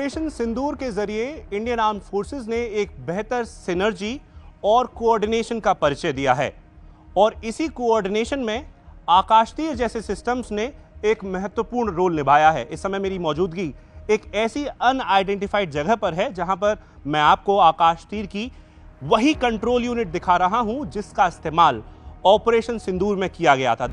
Operation सिंदूर के जरिए Indian armed forces ने एक बेहतर सिनर्जी और कोऑर्डिनेशन का परिचय दिया है और इसी कोऑर्डिनेशन में आकाशतीर जैसे सिस्टम्स ने एक महत्वपूर्ण रोल निभाया है। इस समय मेरी मौजूदगी एक ऐसी अनआइडेंटिफाइड जगह पर है जहां पर मैं आपको आकाशतीर की वही कंट्रोल यूनिट दिखा रहा हूं जिसका इस्तेमाल ऑपरेशन सिंदूर में किया गया था।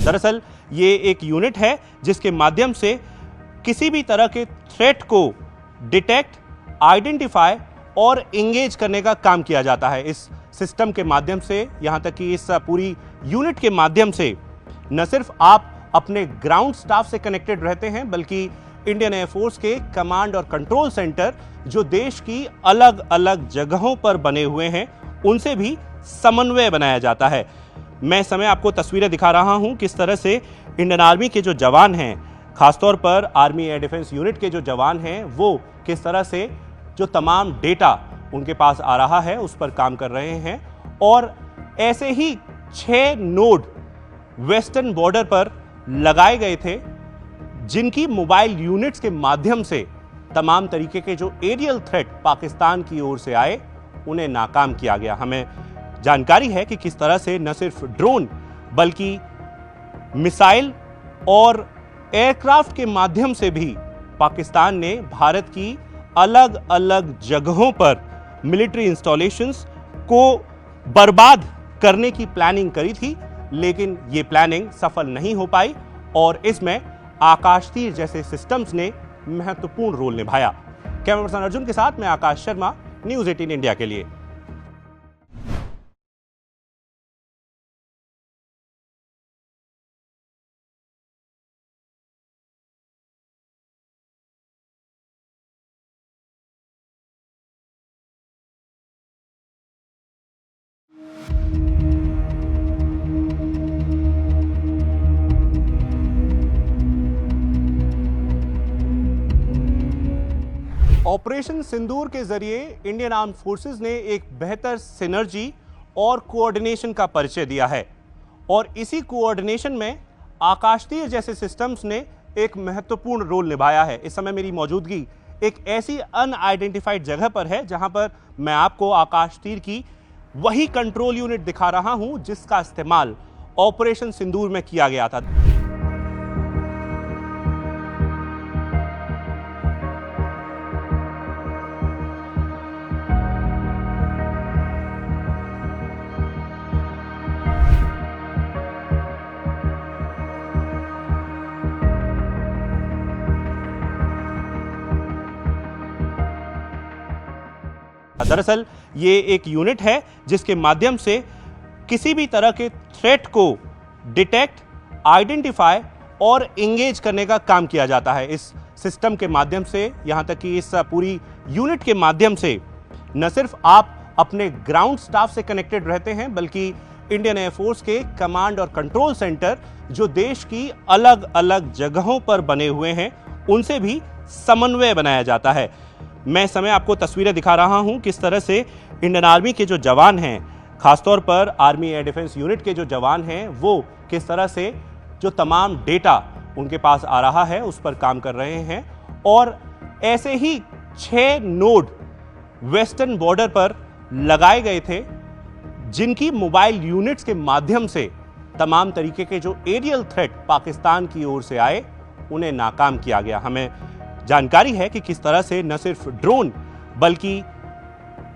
दरअसल ये एक यूनिट है जिसके माध्यम से किसी भी तरह के थ्रेट को डिटेक्ट, आइडेंटिफाई और एंगेज करने का काम किया जाता है। इस सिस्टम के माध्यम से, यहां तक कि इस पूरी यूनिट के माध्यम से न सिर्फ आप अपने ग्राउंड स्टाफ से कनेक्टेड रहते हैं, बल्कि इंडियन एयरफोर्स के कमांड और कंट्रोल सेंटर जो देश की अलग अलग जगहों पर बने हुए हैं, उनसे भी समन्वय बनाया जाता है। मैं इस समय आपको तस्वीरें दिखा रहा हूं किस तरह से इंडियन आर्मी के जो जवान हैं, खासतौर पर आर्मी एयर डिफेंस यूनिट के जो जवान हैं, वो किस तरह से जो तमाम डेटा उनके पास आ रहा है उस पर काम कर रहे हैं। और ऐसे ही 6 नोड वेस्टर्न बॉर्डर पर लगाए गए थे जिनकी मोबाइल यूनिट्स के माध्यम से तमाम तरीके के जो एरियल थ्रेट पाकिस्तान की ओर से आए उन्हें नाकाम किया गया। हमें जानकारी है कि किस तरह से न सिर्फ ड्रोन बल्कि मिसाइल और एयरक्राफ्ट के माध्यम से भी पाकिस्तान ने भारत की अलग अलग जगहों पर मिलिट्री इंस्टॉलेशंस को बर्बाद करने की प्लानिंग करी थी, लेकिन यह प्लानिंग सफल नहीं हो पाई और इसमें आकाशतीर जैसे सिस्टम्स ने महत्वपूर्ण रोल निभाया। कैमरा पर्सन अर्जुन के साथ मैं आकाश शर्मा, न्यूज़ 18 इंडिया के लिए। ऑपरेशन सिंदूर के जरिए इंडियन आर्म्ड फोर्सेस ने एक बेहतर सिनर्जी और कोऑर्डिनेशन का परिचय दिया है और इसी कोऑर्डिनेशन में आकाशतीर जैसे सिस्टम्स ने एक महत्वपूर्ण रोल निभाया है। इस समय मेरी मौजूदगी एक ऐसी अनआइडेंटिफाइड जगह पर है जहां पर मैं आपको आकाशतीर की वही कंट्रोल यूनिट दिखा रहा हूं जिसका इस्तेमाल ऑपरेशन सिंदूर में किया गया था। दरअसल ये एक यूनिट है जिसके माध्यम से किसी भी तरह के थ्रेट को डिटेक्ट, आइडेंटिफाई और एंगेज करने का काम किया जाता है। इस सिस्टम के माध्यम से, यहां तक कि इस पूरी यूनिट के माध्यम से न सिर्फ आप अपने ग्राउंड स्टाफ से कनेक्टेड रहते हैं, बल्कि इंडियन एयरफोर्स के कमांड और कंट्रोल सेंटर जो देश की अलग अलग जगहों पर बने हुए हैं, उनसे भी समन्वय बनाया जाता है। मैं इस समय आपको तस्वीरें दिखा रहा हूं किस तरह से इंडियन आर्मी के जो जवान हैं, खासतौर पर आर्मी एयर डिफेंस यूनिट के जो जवान हैं, वो किस तरह से जो तमाम डेटा उनके पास आ रहा है उस पर काम कर रहे हैं। और ऐसे ही 6 नोड वेस्टर्न बॉर्डर पर लगाए गए थे जिनकी मोबाइल यूनिट्स के माध्यम से तमाम तरीके के जो एरियल थ्रेट पाकिस्तान की ओर से आए उन्हें नाकाम किया गया। हमें जानकारी है कि किस तरह से न सिर्फ ड्रोन बल्कि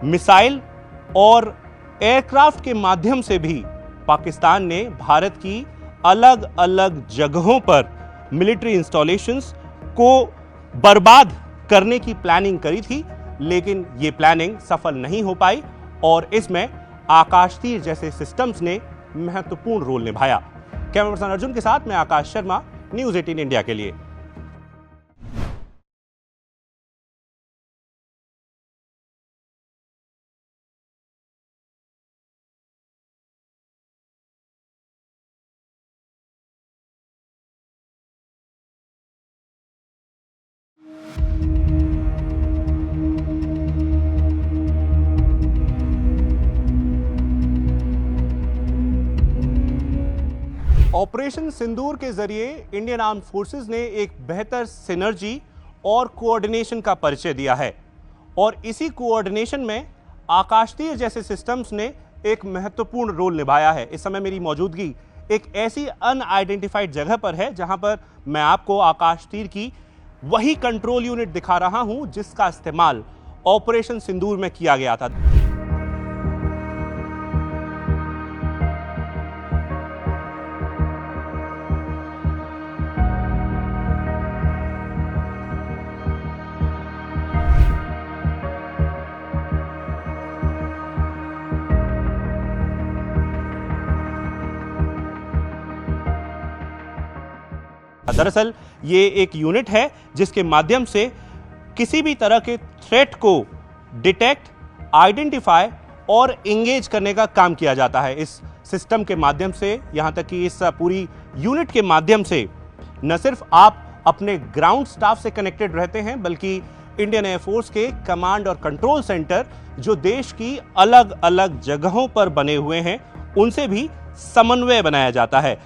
मिसाइल और एयरक्राफ्ट के माध्यम से भी पाकिस्तान ने भारत की अलग अलग जगहों पर मिलिट्री इंस्टॉलेशंस को बर्बाद करने की प्लानिंग करी थी, लेकिन यह प्लानिंग सफल नहीं हो पाई और इसमें आकाशतीर जैसे सिस्टम्स ने महत्वपूर्ण रोल निभाया। कैमरा पर्सन अर्जुन के साथ मैं आकाश शर्मा, न्यूज़ 18 इंडिया के लिए। ऑपरेशन सिंदूर के जरिए इंडियन आर्म्ड फोर्सेस ने एक बेहतर सिनर्जी और कोऑर्डिनेशन का परिचय दिया है और इसी कोऑर्डिनेशन में आकाशतीर जैसे सिस्टम्स ने एक महत्वपूर्ण रोल निभाया है। इस समय मेरी मौजूदगी एक ऐसी अनआइडेंटिफाइड जगह पर है जहां पर मैं आपको आकाशतीर की वही कंट्रोल यूनिट दिखा रहा हूं जिसका इस्तेमाल ऑपरेशन सिंदूर में किया गया था। दरअसल ये एक यूनिट है जिसके माध्यम से किसी भी तरह के थ्रेट को डिटेक्ट, आइडेंटिफाई और इंगेज करने का काम किया जाता है। इस सिस्टम के माध्यम से, यहां तक कि इस पूरी यूनिट के माध्यम से न सिर्फ आप अपने ग्राउंड स्टाफ से कनेक्टेड रहते हैं बल्कि इंडियन एयरफोर्स के कमांड और कंट्रोल सेंटर जो देश की अलग अलग जगहों पर बने हुए हैं उनसे भी समन्वय बनाया जाता है।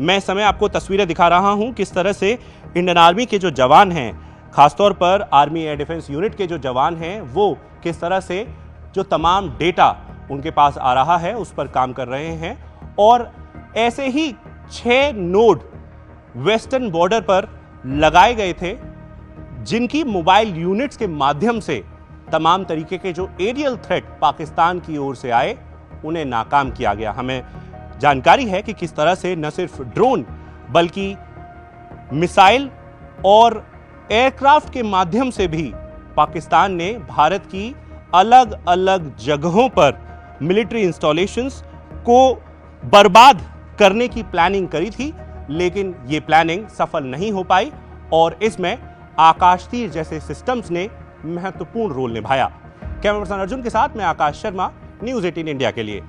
मैं इस समय आपको तस्वीरें दिखा रहा हूं किस तरह से इंडियन आर्मी के जो जवान हैं, खासतौर पर आर्मी एयर डिफेंस यूनिट के जो जवान हैं, वो किस तरह से जो तमाम डेटा उनके पास आ रहा है उस पर काम कर रहे हैं। और ऐसे ही 6 नोड वेस्टर्न बॉर्डर पर लगाए गए थे जिनकी मोबाइल यूनिट्स के माध्यम से तमाम तरीके के जो एरियल थ्रेट पाकिस्तान की ओर से आए उन्हें नाकाम किया गया। हमें जानकारी है कि किस तरह से न सिर्फ ड्रोन बल्कि मिसाइल और एयरक्राफ्ट के माध्यम से भी पाकिस्तान ने भारत की अलग अलग जगहों पर मिलिट्री इंस्टॉलेशंस को बर्बाद करने की प्लानिंग करी थी, लेकिन ये प्लानिंग सफल नहीं हो पाई और इसमें आकाशतीर जैसे सिस्टम्स ने महत्वपूर्ण रोल निभाया। कैमरा पर्सन अर्जुन के साथ मैं आकाश शर्मा, न्यूज़ 18 इंडिया के लिए।